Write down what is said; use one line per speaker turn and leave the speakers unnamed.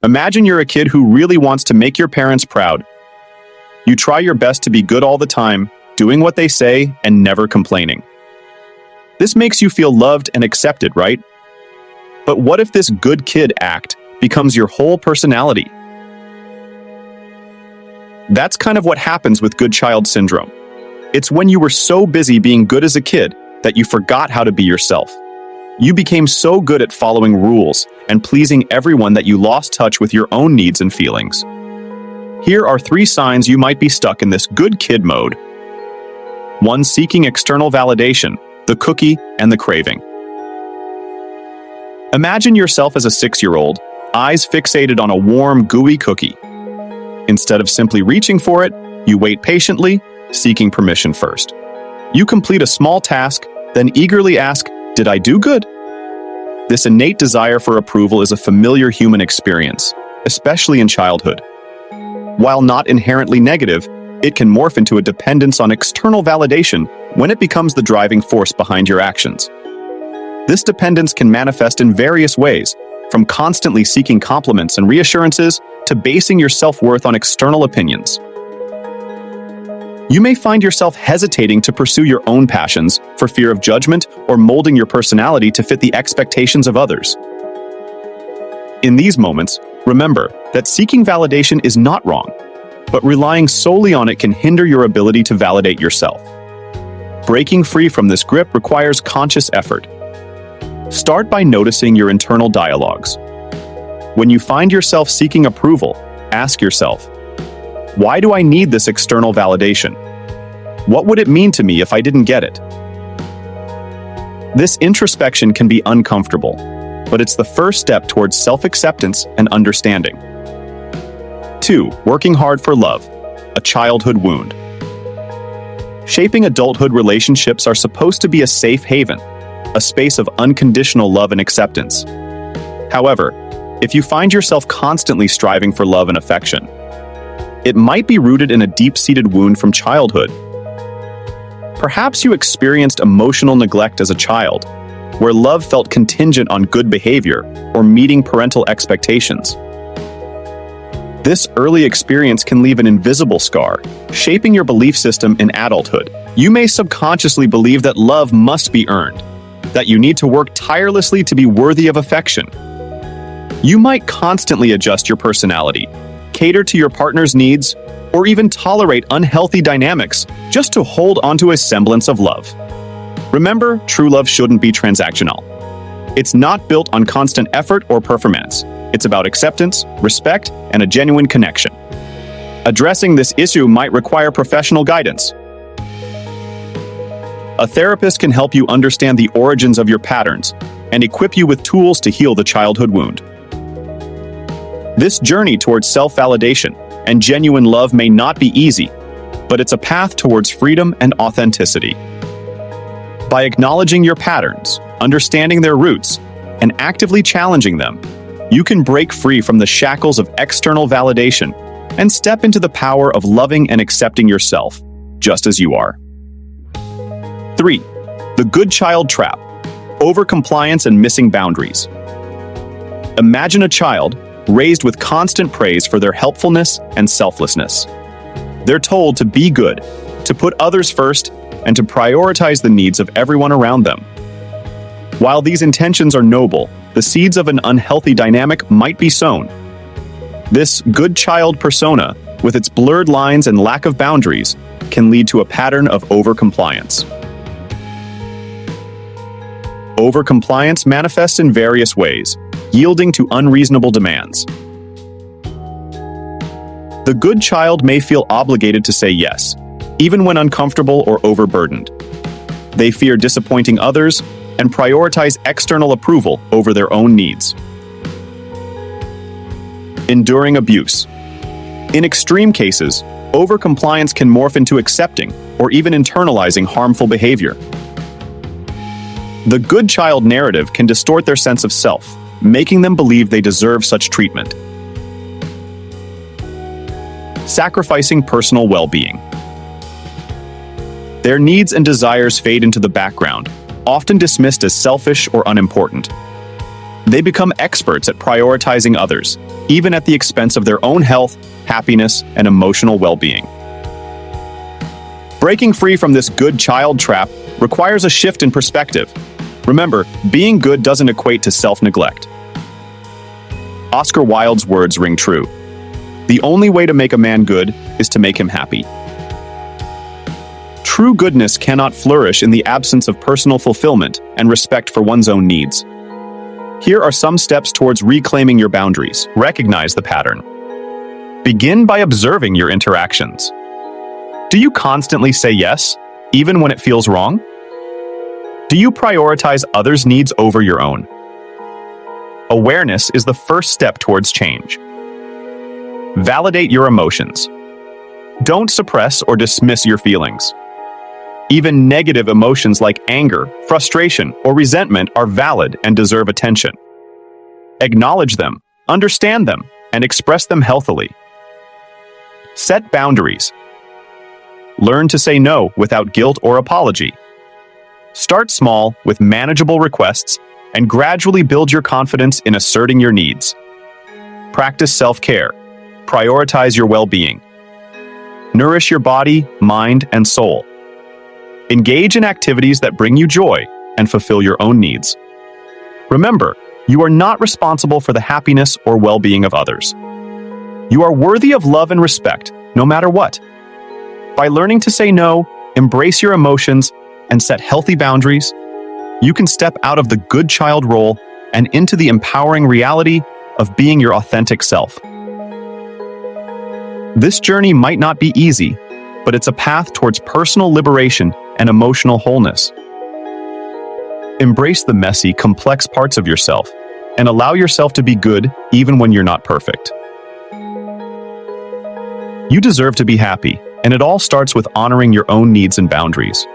Imagine you're a kid who really wants to make your parents proud. You try your best to be good all the time, doing what they say and never complaining. This makes you feel loved and accepted, right? But what if this good kid act becomes your whole personality? That's kind of what happens with good child syndrome. It's when you were so busy being good as a kid that you forgot how to be yourself. You became so good at following rules and pleasing everyone that you lost touch with your own needs and feelings. Here are 3 signs you might be stuck in this good kid mode. 1. Seeking external validation, the cookie and the craving. Imagine yourself as a 6-year-old, eyes fixated on a warm, gooey cookie. Instead of simply reaching for it, you wait patiently, seeking permission first. You complete a small task, then eagerly ask, "Did I do good?" This innate desire for approval is a familiar human experience, especially in childhood. While not inherently negative, it can morph into a dependence on external validation when it becomes the driving force behind your actions. This dependence can manifest in various ways, from constantly seeking compliments and reassurances to basing your self-worth on external opinions. You may find yourself hesitating to pursue your own passions for fear of judgment or molding your personality to fit the expectations of others. In these moments, remember that seeking validation is not wrong, but relying solely on it can hinder your ability to validate yourself. Breaking free from this grip requires conscious effort. Start by noticing your internal dialogues. When you find yourself seeking approval, ask yourself, "Why do I need this external validation? What would it mean to me if I didn't get it?" This introspection can be uncomfortable, but it's the first step towards self-acceptance and understanding. 2. Working hard for love, a childhood wound. Shaping adulthood relationships are supposed to be a safe haven, a space of unconditional love and acceptance. However, if you find yourself constantly striving for love and affection, it might be rooted in a deep-seated wound from childhood. Perhaps you experienced emotional neglect as a child, where love felt contingent on good behavior or meeting parental expectations. This early experience can leave an invisible scar, shaping your belief system in adulthood. You may subconsciously believe that love must be earned, that you need to work tirelessly to be worthy of affection. You might constantly adjust your personality, cater to your partner's needs, or even tolerate unhealthy dynamics just to hold onto a semblance of love. Remember, true love shouldn't be transactional. It's not built on constant effort or performance. It's about acceptance, respect, and a genuine connection. Addressing this issue might require professional guidance. A therapist can help you understand the origins of your patterns and equip you with tools to heal the childhood wound. This journey towards self-validation and genuine love may not be easy, but it's a path towards freedom and authenticity. By acknowledging your patterns, understanding their roots, and actively challenging them, you can break free from the shackles of external validation and step into the power of loving and accepting yourself, just as you are. 3. The good child trap, overcompliance and missing boundaries. Imagine a child raised with constant praise for their helpfulness and selflessness. They're told to be good, to put others first, and to prioritize the needs of everyone around them. While these intentions are noble, the seeds of an unhealthy dynamic might be sown. This good child persona, with its blurred lines and lack of boundaries, can lead to a pattern of overcompliance. Overcompliance manifests in various ways, yielding to unreasonable demands. The good child may feel obligated to say yes, even when uncomfortable or overburdened. They fear disappointing others and prioritize external approval over their own needs. Enduring abuse. In extreme cases, overcompliance can morph into accepting or even internalizing harmful behavior. The good child narrative can distort their sense of self, making them believe they deserve such treatment. Sacrificing personal well-being. Their needs and desires fade into the background, often dismissed as selfish or unimportant. They become experts at prioritizing others, even at the expense of their own health, happiness, and emotional well-being. Breaking free from this good child trap requires a shift in perspective. Remember, being good doesn't equate to self-neglect. Oscar Wilde's words ring true. The only way to make a man good is to make him happy. True goodness cannot flourish in the absence of personal fulfillment and respect for one's own needs. Here are some steps towards reclaiming your boundaries. Recognize the pattern. Begin by observing your interactions. Do you constantly say yes, even when it feels wrong? Do you prioritize others' needs over your own? Awareness is the first step towards change. Validate your emotions. Don't suppress or dismiss your feelings. Even negative emotions like anger, frustration, or resentment are valid and deserve attention. Acknowledge them, understand them, and express them healthily. Set boundaries. Learn to say no without guilt or apology. Start small with manageable requests and gradually build your confidence in asserting your needs. Practice self-care. Prioritize your well-being. Nourish your body, mind, and soul. Engage in activities that bring you joy and fulfill your own needs. Remember, you are not responsible for the happiness or well-being of others. You are worthy of love and respect, no matter what. By learning to say no, embrace your emotions, and set healthy boundaries, you can step out of the good child role and into the empowering reality of being your authentic self. This journey might not be easy, but it's a path towards personal liberation and emotional wholeness. Embrace the messy, complex parts of yourself and allow yourself to be good even when you're not perfect. You deserve to be happy, and it all starts with honoring your own needs and boundaries.